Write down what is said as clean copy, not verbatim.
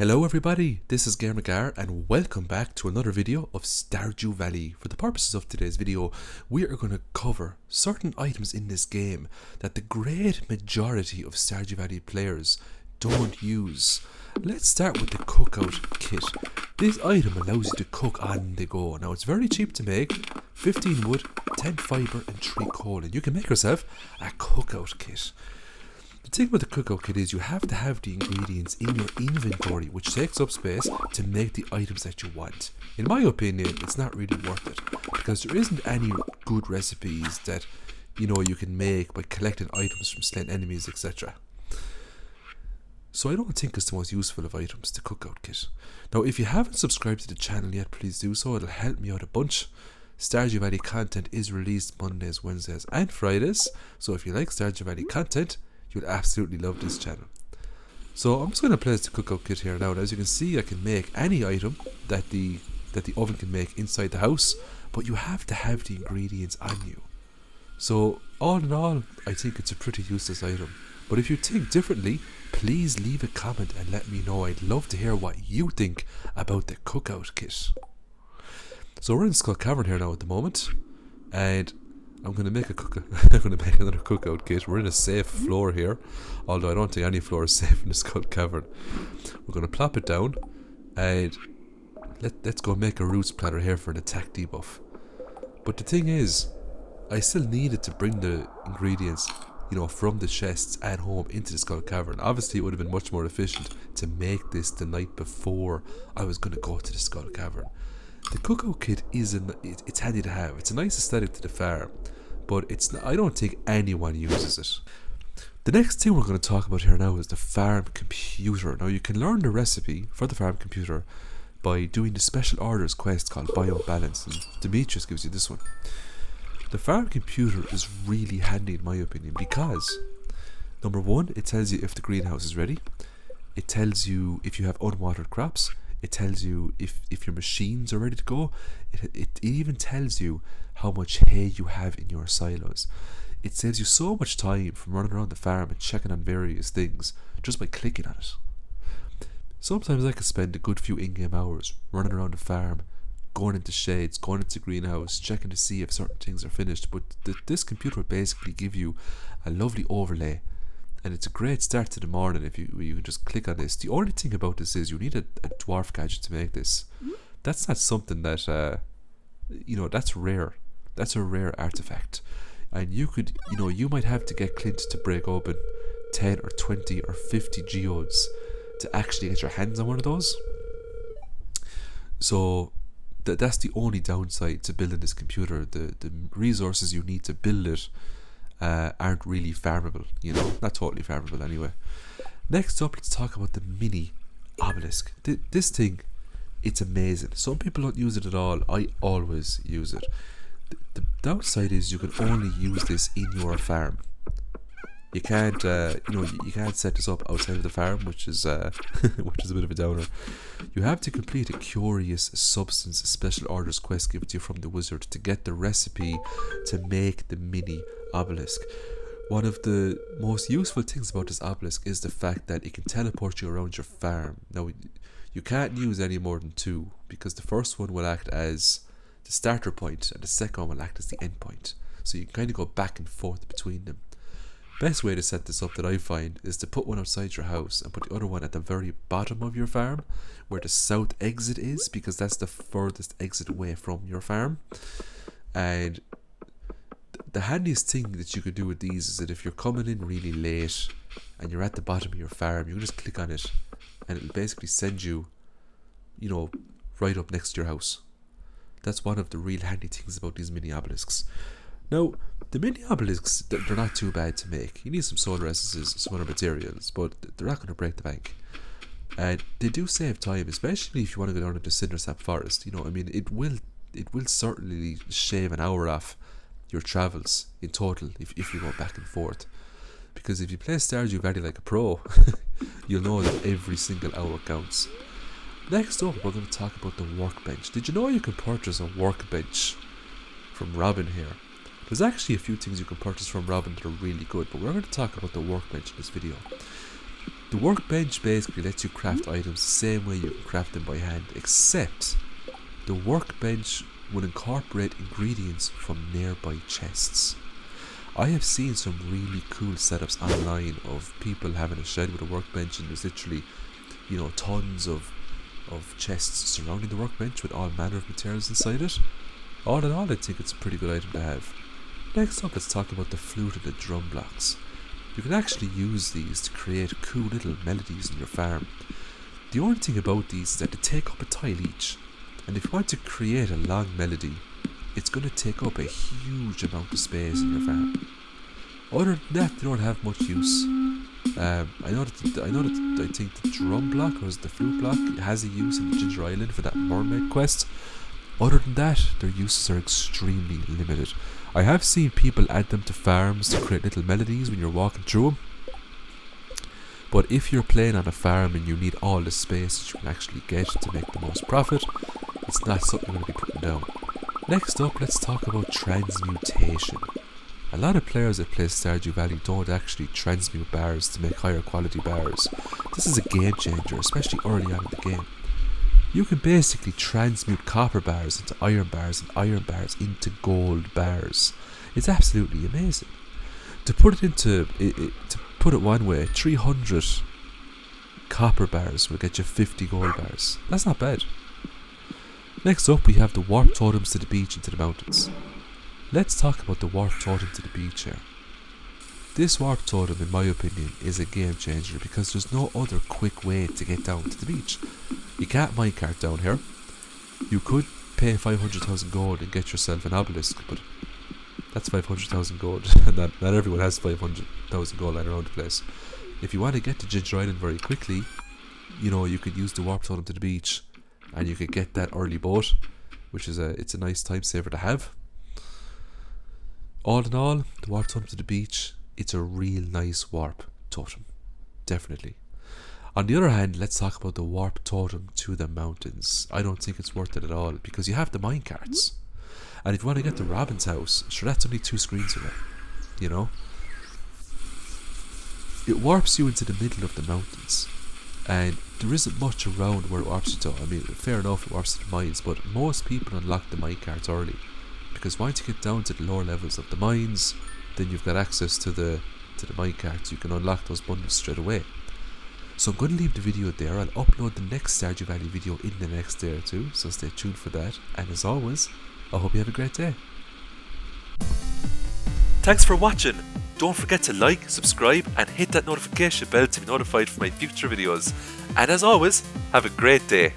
Hello everybody, this is GamerGar and welcome back to another video of Stardew Valley. For the purposes of today's video, we are going to cover certain items in this game that the great majority of Stardew Valley players don't use. Let's start with the cookout kit. This item allows you to cook on the go. Now it's very cheap to make, 15 wood, 10 fibre and 3 coal, and you can make yourself a cookout kit. The thing with the cookout kit is you have to have the ingredients in your inventory, which takes up space to make the items that you want. In my opinion, it's not really worth it, because there isn't any good recipes that you can make by collecting items from slain enemies, etc. So I don't think it's the most useful of items, the cookout kit. Now if you haven't subscribed to the channel yet, please do so, it'll help me out a bunch. Stardew Valley content is released Mondays, Wednesdays and Fridays, so if you like Stardew Valley content, you'll absolutely love this channel. So I'm just going to place the cookout kit here now, and as you can see I can make any item that the oven can make inside the house, but you have to have the ingredients on you. So all in all, I think it's a pretty useless item, but if you think differently, please leave a comment and let me know. I'd love to hear what you think about the cookout kit. So we're in Skull Cavern here now at the moment, and I'm going to make another cookout kit. We're in a safe floor here, although I don't think any floor is safe in the Skull Cavern. We're going to plop it down, and let's go make a roots platter here for an attack debuff. But the thing is, I still needed to bring the ingredients, from the chests at home into the Skull Cavern. Obviously it would have been much more efficient to make this the night before I was going to go to the Skull Cavern. The cookout kit it's handy to have. It's a nice aesthetic to the farm, but I don't think anyone uses it. The next thing we're going to talk about here now is the farm computer. Now you can learn the recipe for the farm computer by doing the special orders quest called Biome Balance, and Demetrius gives you this one. The farm computer is really handy in my opinion because, number one, it tells you if the greenhouse is ready. It tells you if you have unwatered crops. It tells you if your machines are ready to go. It even tells you how much hay you have in your silos. It saves you so much time from running around the farm and checking on various things just by clicking on it. Sometimes I could spend a good few in-game hours running around the farm, going into shades, going into greenhouse, checking to see if certain things are finished, but this computer will basically give you a lovely overlay. And it's a great start to the morning if you can just click on this. The only thing about this is you need a dwarf gadget to make this. That's not something that, that's rare. That's a rare artifact. And you could, you might have to get Clint to break open 10 or 20 or 50 geodes to actually get your hands on one of those. So that's the only downside to building this computer. The resources you need to build it aren't really farmable, not totally farmable anyway. Next up, let's talk about the mini obelisk. This thing, it's amazing. Some people don't use it at all. I always use it. The downside is you can only use this in your farm. You can't, you can't set this up outside of the farm, which is a bit of a downer. You have to complete a curious substance special orders quest given to you from the wizard to get the recipe to make the mini obelisk. One of the most useful things about this obelisk is the fact that it can teleport you around your farm. Now, you can't use any more than 2, because the first one will act as the starter point and the second one will act as the end point. So you can kind of go back and forth between them. Best way to set this up that I find is to put one outside your house and put the other one at the very bottom of your farm where the south exit is, because that's the furthest exit away from your farm. And the handiest thing that you could do with these is that if you're coming in really late and you're at the bottom of your farm, you can just click on it and it'll basically send you, right up next to your house. That's one of the real handy things about these mini obelisks. Now, the mini obelisks, they're not too bad to make. You need some solar essences, some other materials, but they're not going to break the bank. And they do save time, especially if you want to go down into Cindersap Forest. It will certainly shave an hour off your travels in total if you go back and forth. Because if you play Stardew Valley like a pro, you'll know that every single hour counts. Next up, we're going to talk about the workbench. Did you know you can purchase a workbench from Robin here? There's actually a few things you can purchase from Robin that are really good, but we're going to talk about the workbench in this video. The workbench basically lets you craft items the same way you can craft them by hand, except the workbench will incorporate ingredients from nearby chests. I have seen some really cool setups online of people having a shed with a workbench, and there's literally, you know, tons of chests surrounding the workbench with all manner of materials inside it. All in all, I think it's a pretty good item to have. Next up, let's talk about the flute and the DRUMBOX. You can actually use these to create cool little melodies in your farm. The only thing about these is that they take up a tile each, and if you want to create a long melody, it's going to take up a huge amount of space in your farm. Other than that, they don't have much use. I think the drum block, or is it the flute block, has a use in the Ginger Island for that mermaid quest. Other than that, their uses are extremely limited. I have seen people add them to farms to create little melodies when you're walking through them. But if you're playing on a farm and you need all the space that you can actually get to make the most profit, it's not something you're going to be putting down. Next up, let's talk about transmutation. A lot of players that play Stardew Valley don't actually transmute bars to make higher quality bars. This is a game changer, especially early on in the game. You can basically transmute copper bars into iron bars and iron bars into gold bars. It's absolutely amazing. To put it one way, 300 copper bars will get you 50 gold bars. That's not bad. Next up, we have the warp totems to the beach and to the mountains. Let's talk about the warp totem to the beach here. This warp totem, in my opinion, is a game changer because there's no other quick way to get down to the beach. You can't minecart down here. You could pay 500,000 gold and get yourself an obelisk, but that's 500,000 gold, and not everyone has 500,000 gold lying around the place. If you want to get to Ginger Island very quickly, you know, you could use the warp totem to the beach, and you could get that early boat, which is it's a nice time saver to have. All in all, the warp totem to the beach, it's a real nice warp totem, definitely. On the other hand, let's talk about the warp totem to the mountains. I don't think it's worth it at all because you have the minecarts, and if you want to get to Robin's house, sure, that's only 2 screens away. You know, it warps you into the middle of the mountains, and there isn't much around where it warps you to. I mean, fair enough, it warps to the mines, but most people unlock the minecarts early, because once you get down to the lower levels of the mines, then you've got access to the minecarts. You can unlock those bundles straight away. So I'm going to leave the video there. I'll upload the next Stardew Valley video in the next day or two, so stay tuned for that. And as always, I hope you have a great day. Thanks for watching. Don't forget to like, subscribe, and hit that notification bell to be notified for my future videos. And as always, have a great day.